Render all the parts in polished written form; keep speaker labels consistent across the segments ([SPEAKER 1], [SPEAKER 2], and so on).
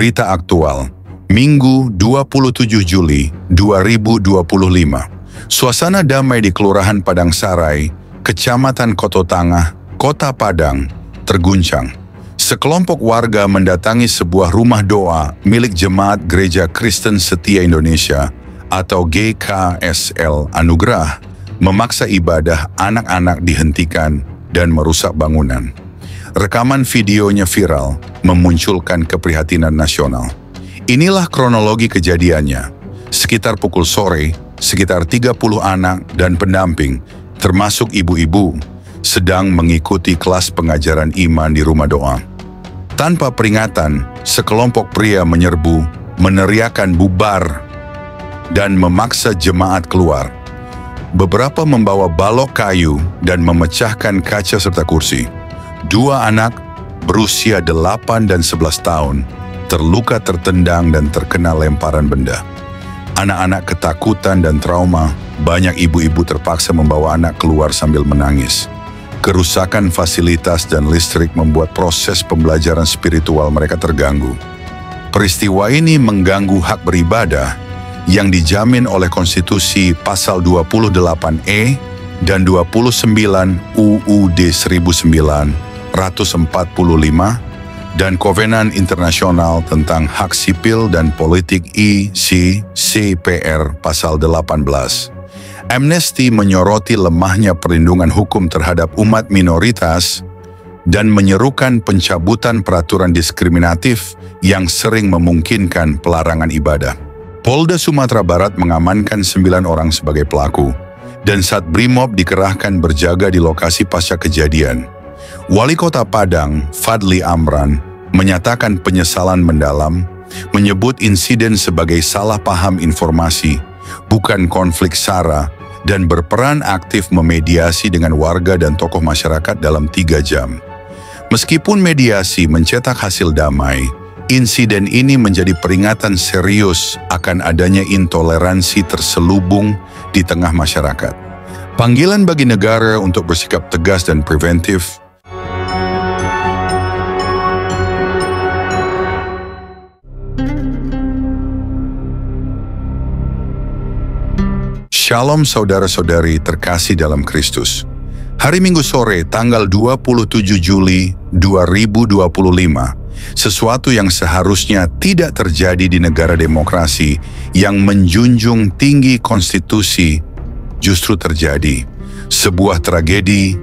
[SPEAKER 1] Berita aktual, Minggu 27 Juli 2025. Suasana damai di Kelurahan Padang Sarai, Kecamatan Koto Tangah, Kota Padang, terguncang. Sekelompok warga mendatangi sebuah rumah doa milik Jemaat Gereja Kristen Setia Indonesia atau GKSL Anugerah, memaksa ibadah anak-anak dihentikan dan merusak bangunan. Rekaman videonya viral, memunculkan keprihatinan nasional. Inilah kronologi kejadiannya. Sekitar pukul sore, sekitar 30 anak dan pendamping, termasuk ibu-ibu, sedang mengikuti kelas pengajaran iman di rumah doa. Tanpa peringatan, sekelompok pria menyerbu, meneriakkan bubar, dan memaksa jemaat keluar. Beberapa membawa balok kayu dan memecahkan kaca serta kursi. Dua anak berusia 8 dan 11 tahun terluka tertendang dan terkena lemparan benda. Anak-anak ketakutan dan trauma, banyak ibu-ibu terpaksa membawa anak keluar sambil menangis. Kerusakan fasilitas dan listrik membuat proses pembelajaran spiritual mereka terganggu. Peristiwa ini mengganggu hak beribadah yang dijamin oleh Konstitusi Pasal 28E dan 29 UUD 1945 dan Kovenan Internasional tentang Hak Sipil dan Politik ICCPR Pasal 18. Amnesty menyoroti lemahnya perlindungan hukum terhadap umat minoritas dan menyerukan pencabutan peraturan diskriminatif yang sering memungkinkan pelarangan ibadah. Polda Sumatera Barat mengamankan 9 orang sebagai pelaku, dan Sat Brimob dikerahkan berjaga di lokasi pasca kejadian. Wali Kota Padang, Fadli Amran, menyatakan penyesalan mendalam, menyebut insiden sebagai salah paham informasi, bukan konflik SARA, dan berperan aktif memediasi dengan warga dan tokoh masyarakat dalam 3 jam. Meskipun mediasi mencetak hasil damai, insiden ini menjadi peringatan serius akan adanya intoleransi terselubung di tengah masyarakat. Panggilan bagi negara untuk bersikap tegas dan preventif. Shalom saudara-saudari terkasih dalam Kristus. Hari Minggu sore tanggal 27 Juli 2025, sesuatu yang seharusnya tidak terjadi di negara demokrasi yang menjunjung tinggi konstitusi justru terjadi. Sebuah tragedi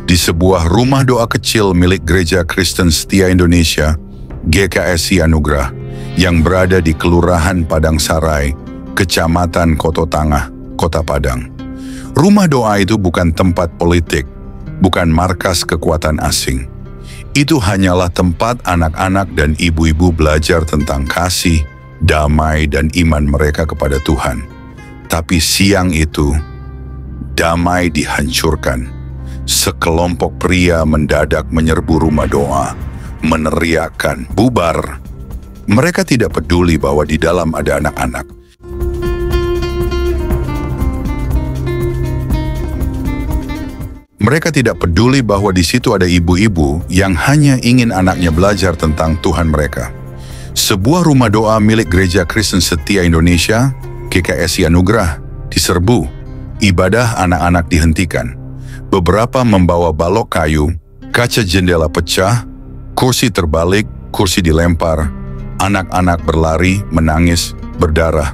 [SPEAKER 1] di sebuah rumah doa kecil milik Gereja Kristen Setia Indonesia, GKSI Anugerah, yang berada di Kelurahan Padang Sarai, Kecamatan Koto Tangah, Kota Padang. Rumah doa itu bukan tempat politik, bukan markas kekuatan asing. Itu hanyalah tempat anak-anak dan ibu-ibu belajar tentang kasih, damai, dan iman mereka kepada Tuhan. Tapi siang itu, damai dihancurkan. Sekelompok pria mendadak menyerbu rumah doa, meneriakkan, "Bubar!" Mereka tidak peduli bahwa di dalam ada anak-anak. Mereka tidak peduli bahwa di situ ada ibu-ibu yang hanya ingin anaknya belajar tentang Tuhan mereka. Sebuah rumah doa milik Gereja Kristen Setia Indonesia, GKSI Anugerah, diserbu. Ibadah anak-anak dihentikan. Beberapa membawa balok kayu, kaca jendela pecah, kursi terbalik, kursi dilempar. Anak-anak berlari, menangis, berdarah.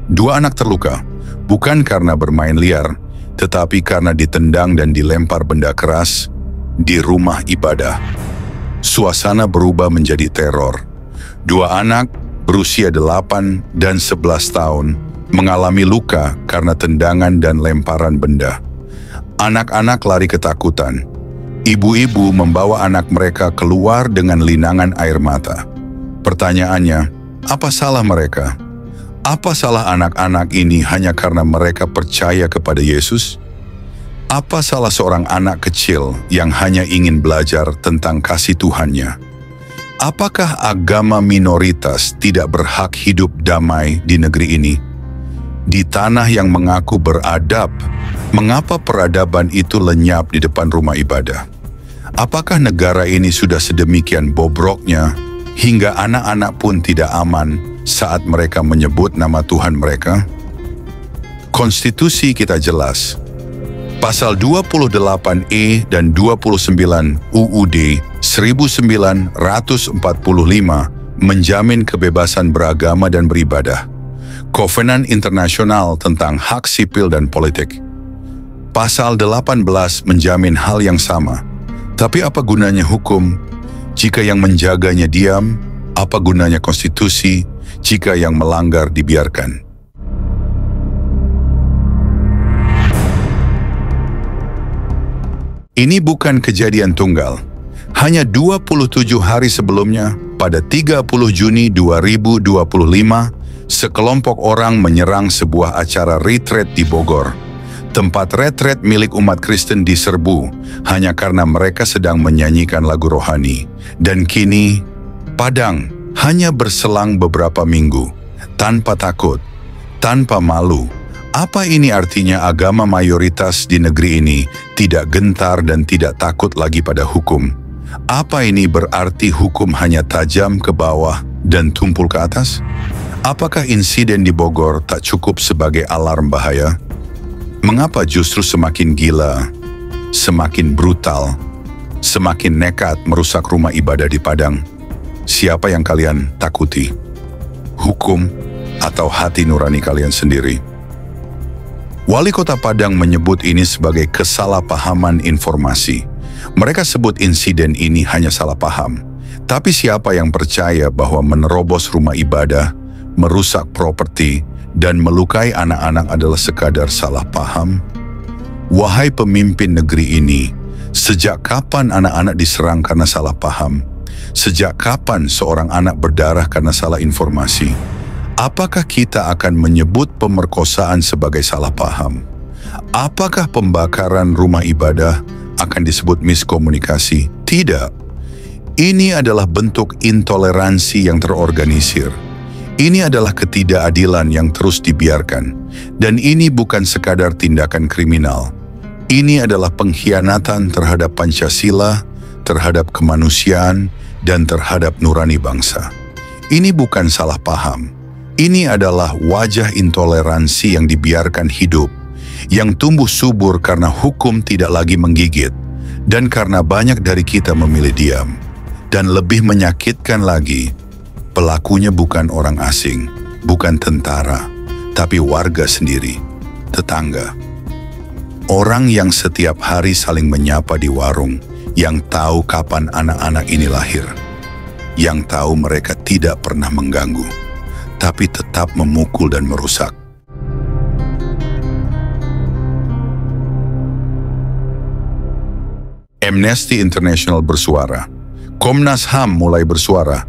[SPEAKER 1] 2 anak terluka, bukan karena bermain liar, tetapi karena ditendang dan dilempar benda keras di rumah ibadah. Suasana berubah menjadi teror. 2 anak berusia 8 dan 11 tahun mengalami luka karena tendangan dan lemparan benda. Anak-anak lari ketakutan. Ibu-ibu membawa anak mereka keluar dengan linangan air mata. Pertanyaannya, apa salah mereka? Apa salah anak-anak ini hanya karena mereka percaya kepada Yesus? Apa salah seorang anak kecil yang hanya ingin belajar tentang kasih Tuhannya? Apakah agama minoritas tidak berhak hidup damai di negeri ini? Di tanah yang mengaku beradab, mengapa peradaban itu lenyap di depan rumah ibadah? Apakah negara ini sudah sedemikian bobroknya hingga anak-anak pun tidak aman saat mereka menyebut nama Tuhan mereka? Konstitusi kita jelas. Pasal 28E dan 29 UUD 1945 menjamin kebebasan beragama dan beribadah. Kovenan Internasional tentang Hak Sipil dan Politik. Pasal 18 menjamin hal yang sama. Tapi apa gunanya hukum jika yang menjaganya diam? Apa gunanya konstitusi jika yang melanggar dibiarkan? Ini bukan kejadian tunggal. Hanya 27 hari sebelumnya, pada 30 Juni 2025, sekelompok orang menyerang sebuah acara retreat di Bogor. Tempat retreat milik umat Kristen diserbu hanya karena mereka sedang menyanyikan lagu rohani. Dan kini, Padang hanya berselang beberapa minggu, tanpa takut, tanpa malu. Apa ini artinya agama mayoritas di negeri ini tidak gentar dan tidak takut lagi pada hukum? Apa ini berarti hukum hanya tajam ke bawah dan tumpul ke atas? Apakah insiden di Bogor tak cukup sebagai alarm bahaya? Mengapa justru semakin gila, semakin brutal, semakin nekat merusak rumah ibadah di Padang? Siapa yang kalian takuti? Hukum atau hati nurani kalian sendiri? Wali Kota Padang menyebut ini sebagai kesalahpahaman informasi. Mereka sebut insiden ini hanya salah paham. Tapi siapa yang percaya bahwa menerobos rumah ibadah, merusak properti, dan melukai anak-anak adalah sekadar salah paham? Wahai pemimpin negeri ini, sejak kapan anak-anak diserang karena salah paham? Sejak kapan seorang anak berdarah karena salah informasi? Apakah kita akan menyebut pemerkosaan sebagai salah paham? Apakah pembakaran rumah ibadah akan disebut miskomunikasi? Tidak. Ini adalah bentuk intoleransi yang terorganisir. Ini adalah ketidakadilan yang terus dibiarkan. Dan ini bukan sekadar tindakan kriminal. Ini adalah pengkhianatan terhadap Pancasila, terhadap kemanusiaan, dan terhadap nurani bangsa. Ini bukan salah paham. Ini adalah wajah intoleransi yang dibiarkan hidup, yang tumbuh subur karena hukum tidak lagi menggigit, dan karena banyak dari kita memilih diam. Dan lebih menyakitkan lagi, pelakunya bukan orang asing, bukan tentara, tapi warga sendiri, tetangga. Orang yang setiap hari saling menyapa di warung, yang tahu kapan anak-anak ini lahir, yang tahu mereka tidak pernah mengganggu, tapi tetap memukul dan merusak. Amnesty International bersuara. Komnas HAM mulai bersuara.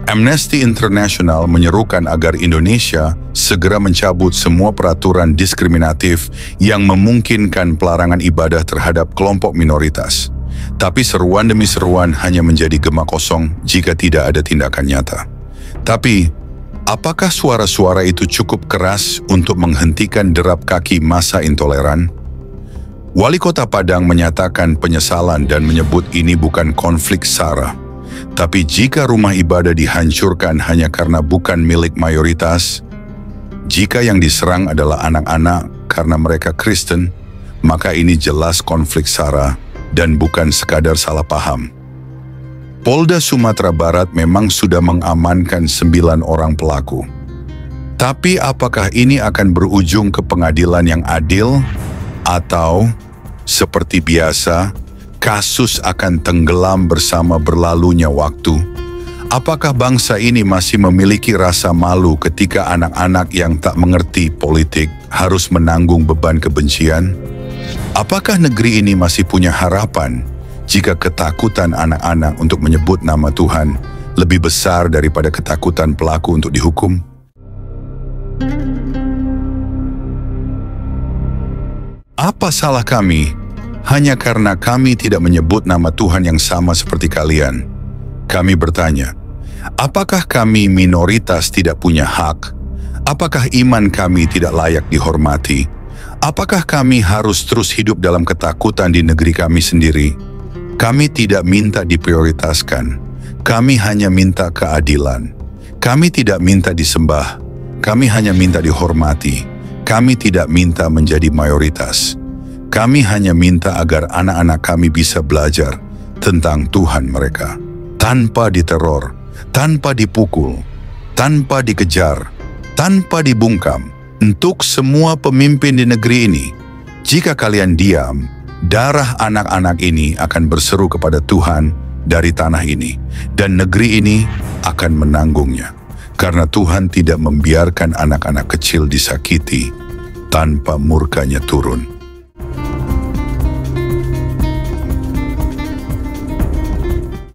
[SPEAKER 1] Amnesty International menyerukan agar Indonesia segera mencabut semua peraturan diskriminatif yang memungkinkan pelarangan ibadah terhadap kelompok minoritas. Tapi seruan demi seruan hanya menjadi gema kosong jika tidak ada tindakan nyata. Tapi, apakah suara-suara itu cukup keras untuk menghentikan derap kaki massa intoleran? Wali Kota Padang menyatakan penyesalan dan menyebut ini bukan konflik SARA. Tapi jika rumah ibadah dihancurkan hanya karena bukan milik mayoritas, jika yang diserang adalah anak-anak karena mereka Kristen, maka ini jelas konflik SARA dan bukan sekadar salah paham. Polda Sumatera Barat memang sudah mengamankan 9 orang pelaku. Tapi apakah ini akan berujung ke pengadilan yang adil? Atau, seperti biasa, kasus akan tenggelam bersama berlalunya waktu? Apakah bangsa ini masih memiliki rasa malu ketika anak-anak yang tak mengerti politik harus menanggung beban kebencian? Apakah negeri ini masih punya harapan jika ketakutan anak-anak untuk menyebut nama Tuhan lebih besar daripada ketakutan pelaku untuk dihukum? Apa salah kami hanya karena kami tidak menyebut nama Tuhan yang sama seperti kalian? Kami bertanya, apakah kami minoritas tidak punya hak? Apakah iman kami tidak layak dihormati? Apakah kami harus terus hidup dalam ketakutan di negeri kami sendiri? Kami tidak minta diprioritaskan. Kami hanya minta keadilan. Kami tidak minta disembah. Kami hanya minta dihormati. Kami tidak minta menjadi mayoritas. Kami hanya minta agar anak-anak kami bisa belajar tentang Tuhan mereka, tanpa diteror, tanpa dipukul, tanpa dikejar, tanpa dibungkam. Untuk semua pemimpin di negeri ini, jika kalian diam, darah anak-anak ini akan berseru kepada Tuhan dari tanah ini, dan negeri ini akan menanggungnya. Karena Tuhan tidak membiarkan anak-anak kecil disakiti tanpa murkanya turun.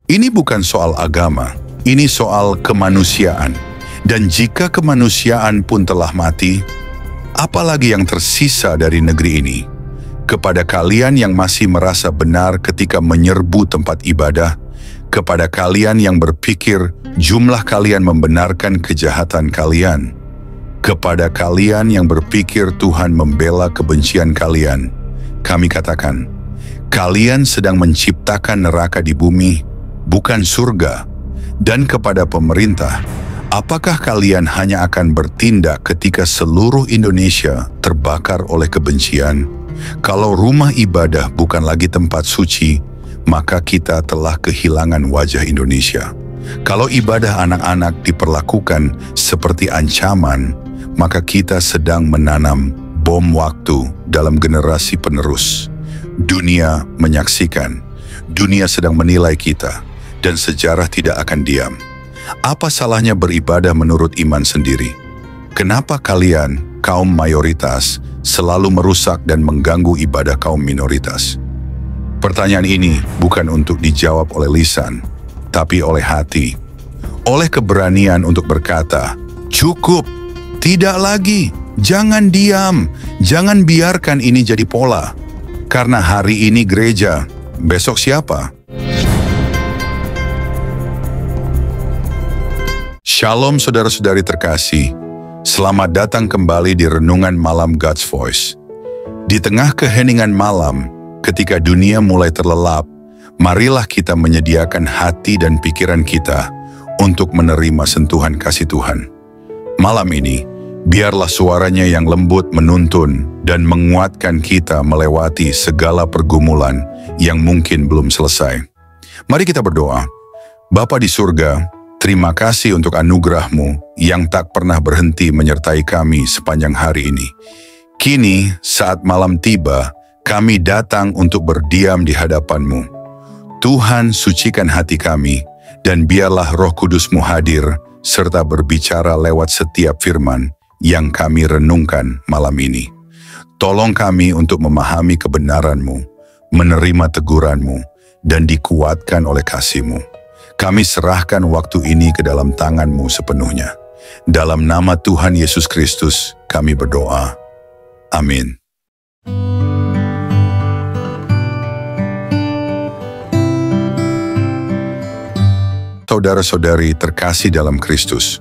[SPEAKER 1] Ini bukan soal agama, ini soal kemanusiaan. Dan jika kemanusiaan pun telah mati, apalagi yang tersisa dari negeri ini? Kepada kalian yang masih merasa benar ketika menyerbu tempat ibadah, kepada kalian yang berpikir jumlah kalian membenarkan kejahatan kalian, kepada kalian yang berpikir Tuhan membela kebencian kalian, kami katakan, kalian sedang menciptakan neraka di bumi, bukan surga. Dan kepada pemerintah, apakah kalian hanya akan bertindak ketika seluruh Indonesia terbakar oleh kebencian? Kalau rumah ibadah bukan lagi tempat suci, maka kita telah kehilangan wajah Indonesia. Kalau ibadah anak-anak diperlakukan seperti ancaman, maka kita sedang menanam bom waktu dalam generasi penerus. Dunia menyaksikan, dunia sedang menilai kita, dan sejarah tidak akan diam. Apa salahnya beribadah menurut iman sendiri? Kenapa kalian, kaum mayoritas, selalu merusak dan mengganggu ibadah kaum minoritas? Pertanyaan ini bukan untuk dijawab oleh lisan, tapi oleh hati. Oleh keberanian untuk berkata, cukup, tidak lagi, jangan diam, jangan biarkan ini jadi pola. Karena hari ini gereja, besok siapa? Shalom saudara-saudari terkasih, selamat datang kembali di Renungan Malam God's Voice. Di tengah keheningan malam, ketika dunia mulai terlelap, marilah kita menyediakan hati dan pikiran kita untuk menerima sentuhan kasih Tuhan. Malam ini, biarlah suaranya yang lembut menuntun dan menguatkan kita melewati segala pergumulan yang mungkin belum selesai. Mari kita berdoa. Bapa di surga, terima kasih untuk anugerah-Mu yang tak pernah berhenti menyertai kami sepanjang hari ini. Kini, saat malam tiba, kami datang untuk berdiam di hadapan-Mu. Tuhan, sucikan hati kami, dan biarlah Roh Kudus-Mu hadir, serta berbicara lewat setiap firman yang kami renungkan malam ini. Tolong kami untuk memahami kebenaran-Mu, menerima teguran-Mu, dan dikuatkan oleh kasih-Mu. Kami serahkan waktu ini ke dalam tangan-Mu sepenuhnya. Dalam nama Tuhan Yesus Kristus, kami berdoa. Amin. Saudara-saudari terkasih dalam Kristus,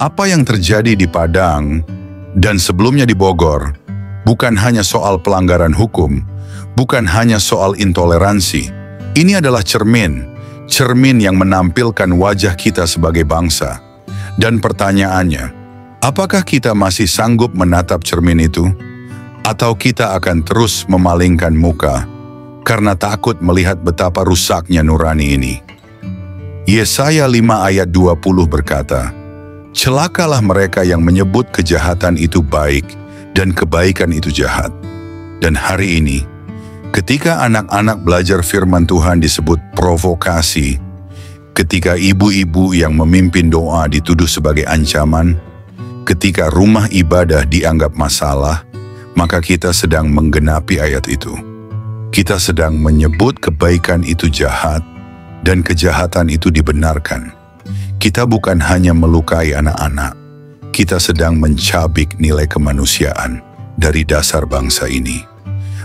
[SPEAKER 1] apa yang terjadi di Padang dan sebelumnya di Bogor bukan hanya soal pelanggaran hukum, bukan hanya soal intoleransi. Ini adalah cermin yang menampilkan wajah kita sebagai bangsa. Dan pertanyaannya, apakah kita masih sanggup menatap cermin itu? Atau kita akan terus memalingkan muka karena takut melihat betapa rusaknya nurani ini? Yesaya 5 ayat 20 berkata, celakalah mereka yang menyebut kejahatan itu baik dan kebaikan itu jahat. Dan hari ini, ketika anak-anak belajar firman Tuhan disebut provokasi, ketika ibu-ibu yang memimpin doa dituduh sebagai ancaman, ketika rumah ibadah dianggap masalah, maka kita sedang menggenapi ayat itu. Kita sedang menyebut kebaikan itu jahat dan kejahatan itu dibenarkan. Kita bukan hanya melukai anak-anak, kita sedang mencabik nilai kemanusiaan dari dasar bangsa ini.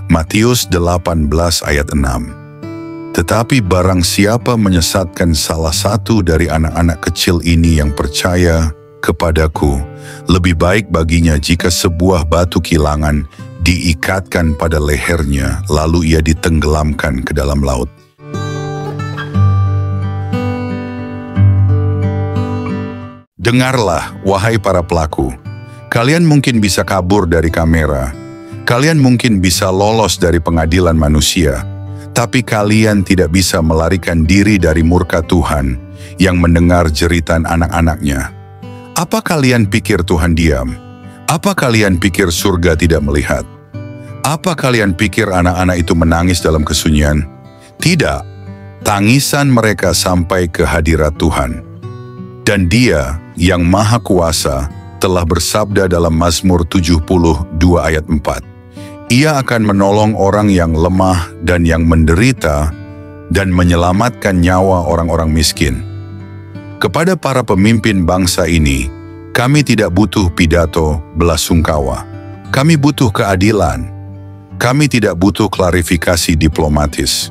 [SPEAKER 1] Matius 18 ayat 6. Tetapi barang siapa menyesatkan salah satu dari anak-anak kecil ini yang percaya kepadaku, lebih baik baginya jika sebuah batu kilangan diikatkan pada lehernya, lalu ia ditenggelamkan ke dalam laut. Dengarlah, wahai para pelaku. Kalian mungkin bisa kabur dari kamera. Kalian mungkin bisa lolos dari pengadilan manusia. Tapi kalian tidak bisa melarikan diri dari murka Tuhan yang mendengar jeritan anak-anaknya. Apa kalian pikir Tuhan diam? Apa kalian pikir surga tidak melihat? Apa kalian pikir anak-anak itu menangis dalam kesunyian? Tidak. Tangisan mereka sampai ke hadirat Tuhan. Dan Dia yang Maha Kuasa telah bersabda dalam Mazmur 72 ayat 4. Ia akan menolong orang yang lemah dan yang menderita dan menyelamatkan nyawa orang-orang miskin. Kepada para pemimpin bangsa ini, kami tidak butuh pidato belasungkawa. Kami butuh keadilan. Kami tidak butuh klarifikasi diplomatis.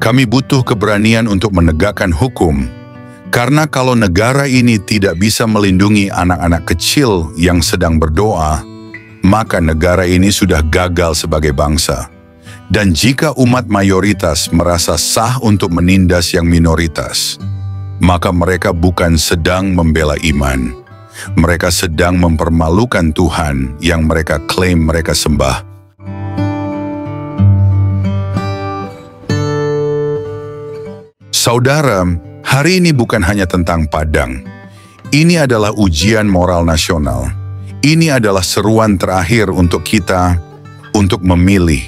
[SPEAKER 1] Kami butuh keberanian untuk menegakkan hukum. Karena kalau negara ini tidak bisa melindungi anak-anak kecil yang sedang berdoa, maka negara ini sudah gagal sebagai bangsa. Dan jika umat mayoritas merasa sah untuk menindas yang minoritas, maka mereka bukan sedang membela iman. Mereka sedang mempermalukan Tuhan yang mereka klaim mereka sembah. Saudara, hari ini bukan hanya tentang Padang. Ini adalah ujian moral nasional. Ini adalah seruan terakhir untuk kita untuk memilih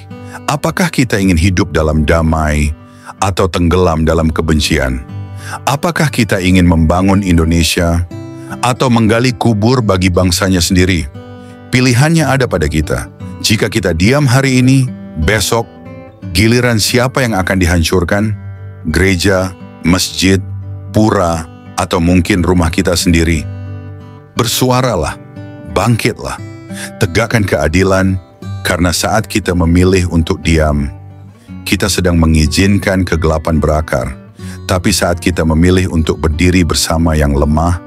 [SPEAKER 1] apakah kita ingin hidup dalam damai atau tenggelam dalam kebencian. Apakah kita ingin membangun Indonesia atau menggali kubur bagi bangsanya sendiri? Pilihannya ada pada kita. Jika kita diam hari ini, besok giliran siapa yang akan dihancurkan? Gereja, masjid, pura, atau mungkin rumah kita sendiri. Bersuaralah, bangkitlah, tegakkan keadilan, karena saat kita memilih untuk diam, kita sedang mengizinkan kegelapan berakar. Tapi saat kita memilih untuk berdiri bersama yang lemah,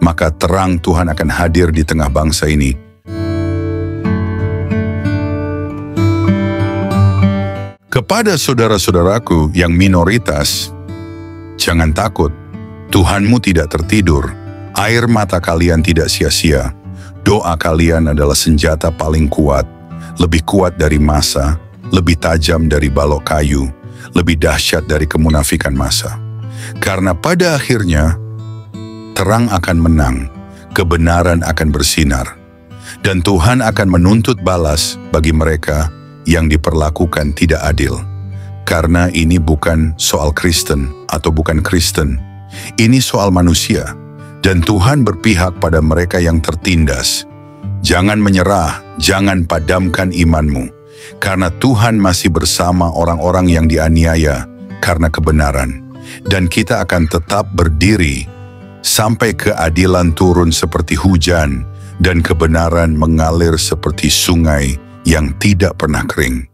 [SPEAKER 1] maka terang Tuhan akan hadir di tengah bangsa ini. Kepada saudara-saudaraku yang minoritas, jangan takut, Tuhanmu tidak tertidur, air mata kalian tidak sia-sia, doa kalian adalah senjata paling kuat, lebih kuat dari massa, lebih tajam dari balok kayu, lebih dahsyat dari kemunafikan massa. Karena pada akhirnya, terang akan menang, kebenaran akan bersinar, dan Tuhan akan menuntut balas bagi mereka yang diperlakukan tidak adil. Karena ini bukan soal Kristen atau bukan Kristen. Ini soal manusia. Dan Tuhan berpihak pada mereka yang tertindas. Jangan menyerah, jangan padamkan imanmu. Karena Tuhan masih bersama orang-orang yang dianiaya karena kebenaran. Dan kita akan tetap berdiri sampai keadilan turun seperti hujan dan kebenaran mengalir seperti sungai yang tidak pernah kering.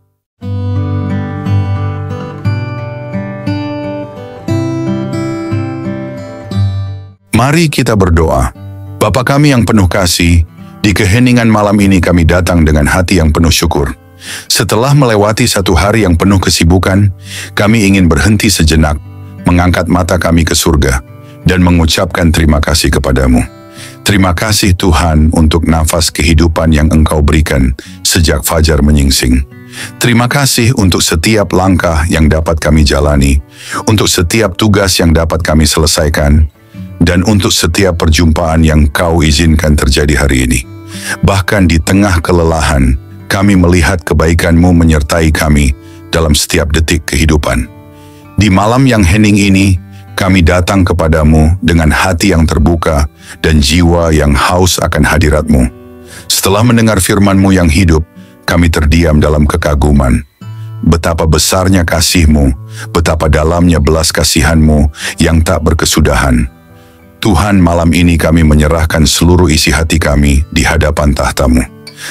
[SPEAKER 1] Mari kita berdoa. Bapa kami yang penuh kasih, di keheningan malam ini kami datang dengan hati yang penuh syukur. Setelah melewati satu hari yang penuh kesibukan, kami ingin berhenti sejenak, mengangkat mata kami ke surga, dan mengucapkan terima kasih kepadamu. Terima kasih Tuhan untuk nafas kehidupan yang Engkau berikan sejak fajar menyingsing. Terima kasih untuk setiap langkah yang dapat kami jalani, untuk setiap tugas yang dapat kami selesaikan, dan untuk setiap perjumpaan yang Kau izinkan terjadi hari ini. Bahkan di tengah kelelahan, kami melihat kebaikan-Mu menyertai kami dalam setiap detik kehidupan. Di malam yang hening ini, kami datang kepadamu dengan hati yang terbuka dan jiwa yang haus akan hadirat-Mu. Setelah mendengar firman-Mu yang hidup, kami terdiam dalam kekaguman. Betapa besarnya kasih-Mu, betapa dalamnya belas kasihan-Mu yang tak berkesudahan. Tuhan, malam ini kami menyerahkan seluruh isi hati kami di hadapan tahta-Mu.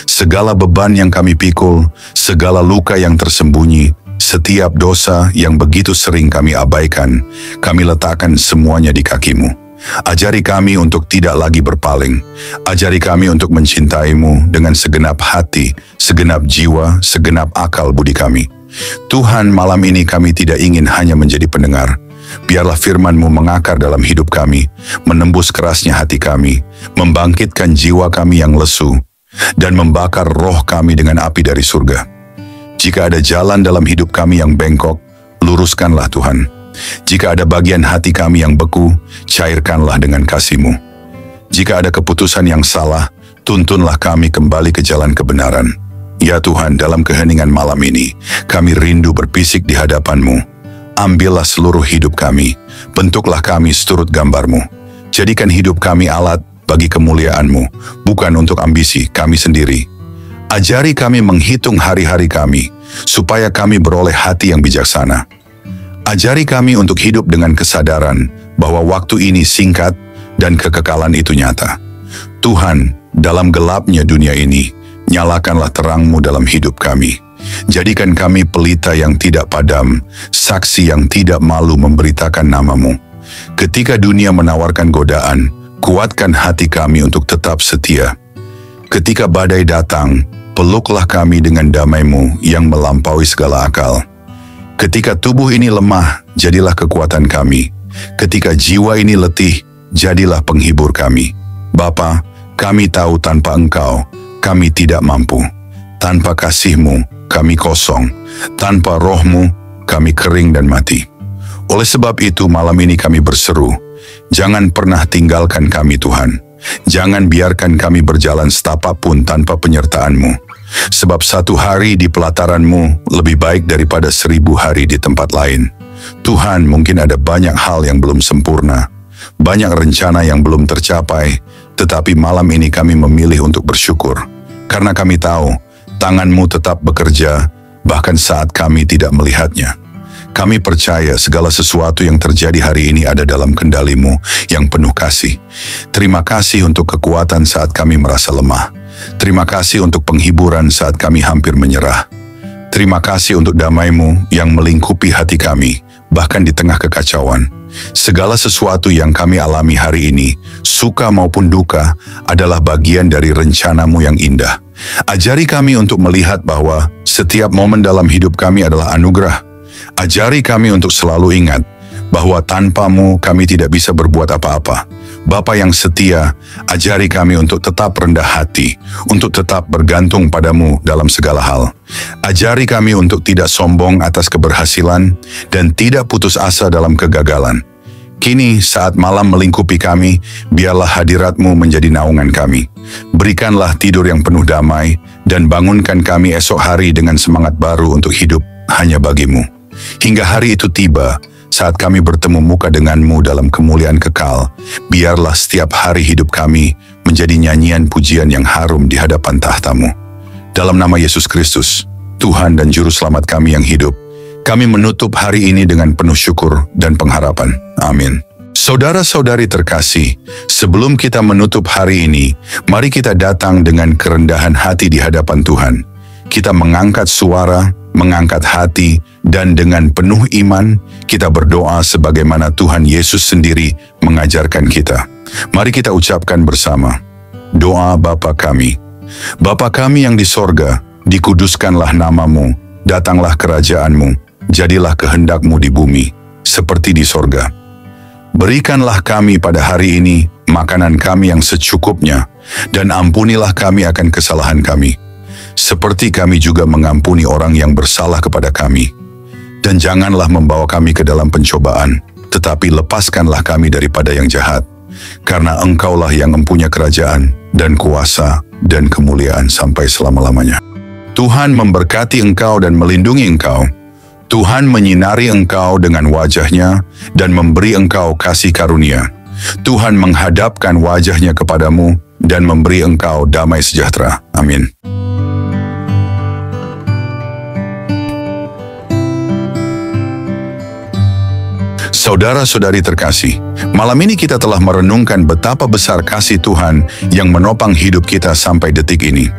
[SPEAKER 1] Segala beban yang kami pikul, segala luka yang tersembunyi, setiap dosa yang begitu sering kami abaikan, kami letakkan semuanya di kaki-Mu. Ajari kami untuk tidak lagi berpaling. Ajari kami untuk mencintai-Mu dengan segenap hati, segenap jiwa, segenap akal budi kami. Tuhan, malam ini kami tidak ingin hanya menjadi pendengar, Biarlah firman-Mu mengakar dalam hidup kami, menembus kerasnya hati kami, membangkitkan jiwa kami yang lesu, dan membakar roh kami dengan api dari surga. Jika ada jalan dalam hidup kami yang bengkok, luruskanlah Tuhan. Jika ada bagian hati kami yang beku, cairkanlah dengan kasih-Mu. Jika ada keputusan yang salah, tuntunlah kami kembali ke jalan kebenaran. Ya Tuhan, dalam keheningan malam ini, kami rindu berpisik di hadapan-Mu. Ambillah seluruh hidup kami, bentuklah kami seturut gambar-Mu. Jadikan hidup kami alat bagi kemuliaan-Mu, bukan untuk ambisi kami sendiri. Ajari kami menghitung hari-hari kami, supaya kami beroleh hati yang bijaksana. Ajari kami untuk hidup dengan kesadaran bahwa waktu ini singkat dan kekekalan itu nyata. Tuhan, dalam gelapnya dunia ini, nyalakanlah terang-Mu dalam hidup kami. Jadikan kami pelita yang tidak padam, saksi yang tidak malu memberitakan nama-Mu. Ketika dunia menawarkan godaan, kuatkan hati kami untuk tetap setia. Ketika badai datang, peluklah kami dengan damai-Mu yang melampaui segala akal. Ketika tubuh ini lemah, jadilah kekuatan kami. Ketika jiwa ini letih, jadilah penghibur kami. Bapa, kami tahu tanpa Engkau, kami tidak mampu. Tanpa kasih-Mu, kami kosong. Tanpa roh-Mu, kami kering dan mati. Oleh sebab itu, malam ini kami berseru, jangan pernah tinggalkan kami Tuhan. Jangan biarkan kami berjalan setapak pun tanpa penyertaan-Mu. Sebab 1 hari di pelataran-Mu lebih baik daripada 1000 hari di tempat lain. Tuhan, mungkin ada banyak hal yang belum sempurna, banyak rencana yang belum tercapai, tetapi malam ini kami memilih untuk bersyukur. Karena kami tahu, tangan-Mu tetap bekerja, bahkan saat kami tidak melihatnya. Kami percaya segala sesuatu yang terjadi hari ini ada dalam kendali-Mu yang penuh kasih. Terima kasih untuk kekuatan saat kami merasa lemah. Terima kasih untuk penghiburan saat kami hampir menyerah. Terima kasih untuk damai-Mu yang melingkupi hati kami, bahkan di tengah kekacauan. Segala sesuatu yang kami alami hari ini, suka maupun duka, adalah bagian dari rencana-Mu yang indah. Ajari kami untuk melihat bahwa setiap momen dalam hidup kami adalah anugerah. Ajari kami untuk selalu ingat bahwa tanpa-Mu kami tidak bisa berbuat apa-apa. Bapa yang setia, ajari kami untuk tetap rendah hati, untuk tetap bergantung pada-Mu dalam segala hal. Ajari kami untuk tidak sombong atas keberhasilan dan tidak putus asa dalam kegagalan. Kini saat malam melingkupi kami, biarlah hadirat-Mu menjadi naungan kami. Berikanlah tidur yang penuh damai dan bangunkan kami esok hari dengan semangat baru untuk hidup hanya bagi-Mu. Hingga hari itu tiba, saat kami bertemu muka dengan-Mu dalam kemuliaan kekal, biarlah setiap hari hidup kami menjadi nyanyian pujian yang harum di hadapan tahta-Mu. Dalam nama Yesus Kristus, Tuhan dan Juru Selamat kami yang hidup, kami menutup hari ini dengan penuh syukur dan pengharapan. Amin. Saudara-saudari terkasih, sebelum kita menutup hari ini, mari kita datang dengan kerendahan hati di hadapan Tuhan. Kita mengangkat suara, mengangkat hati, dan dengan penuh iman, kita berdoa sebagaimana Tuhan Yesus sendiri mengajarkan kita. Mari kita ucapkan bersama, doa Bapa kami. Bapa kami yang di sorga, dikuduskanlah nama-Mu, datanglah kerajaan-Mu, jadilah kehendak-Mu di bumi, seperti di sorga. Berikanlah kami pada hari ini makanan kami yang secukupnya, dan ampunilah kami akan kesalahan kami, seperti kami juga mengampuni orang yang bersalah kepada kami. Dan janganlah membawa kami ke dalam pencobaan, tetapi lepaskanlah kami daripada yang jahat, karena Engkaulah yang mempunyai kerajaan, dan kuasa, dan kemuliaan sampai selama-lamanya. Tuhan memberkati engkau dan melindungi engkau. Tuhan menyinari engkau dengan wajah-Nya dan memberi engkau kasih karunia. Tuhan menghadapkan wajah-Nya kepadamu dan memberi engkau damai sejahtera. Amin. Saudara-saudari terkasih, malam ini kita telah merenungkan betapa besar kasih Tuhan yang menopang hidup kita sampai detik ini.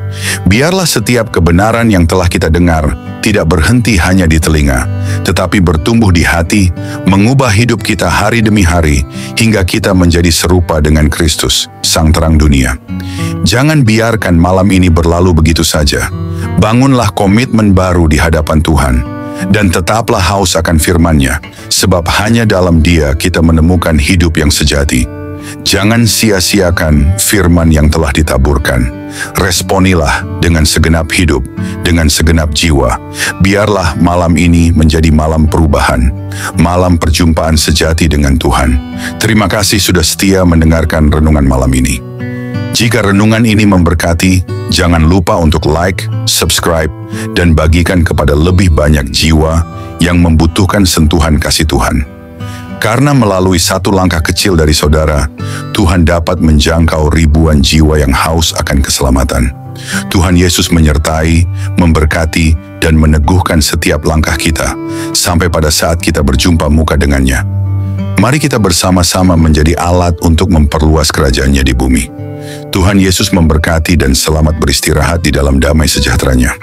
[SPEAKER 1] Biarlah setiap kebenaran yang telah kita dengar tidak berhenti hanya di telinga, tetapi bertumbuh di hati, mengubah hidup kita hari demi hari, hingga kita menjadi serupa dengan Kristus, Sang Terang Dunia. Jangan biarkan malam ini berlalu begitu saja. Bangunlah komitmen baru di hadapan Tuhan. Dan tetaplah haus akan firman-Nya, sebab hanya dalam Dia kita menemukan hidup yang sejati. Jangan sia-siakan firman yang telah ditaburkan. Responilah dengan segenap hidup, dengan segenap jiwa. Biarlah malam ini menjadi malam perubahan, malam perjumpaan sejati dengan Tuhan. Terima kasih sudah setia mendengarkan renungan malam ini. Jika renungan ini memberkati, jangan lupa untuk like, subscribe, dan bagikan kepada lebih banyak jiwa yang membutuhkan sentuhan kasih Tuhan. Karena melalui satu langkah kecil dari saudara, Tuhan dapat menjangkau ribuan jiwa yang haus akan keselamatan. Tuhan Yesus menyertai, memberkati, dan meneguhkan setiap langkah kita, sampai pada saat kita berjumpa muka dengannya. Mari kita bersama-sama menjadi alat untuk memperluas kerajaan-Nya di bumi. Tuhan Yesus memberkati dan selamat beristirahat di dalam damai sejahtera-Nya.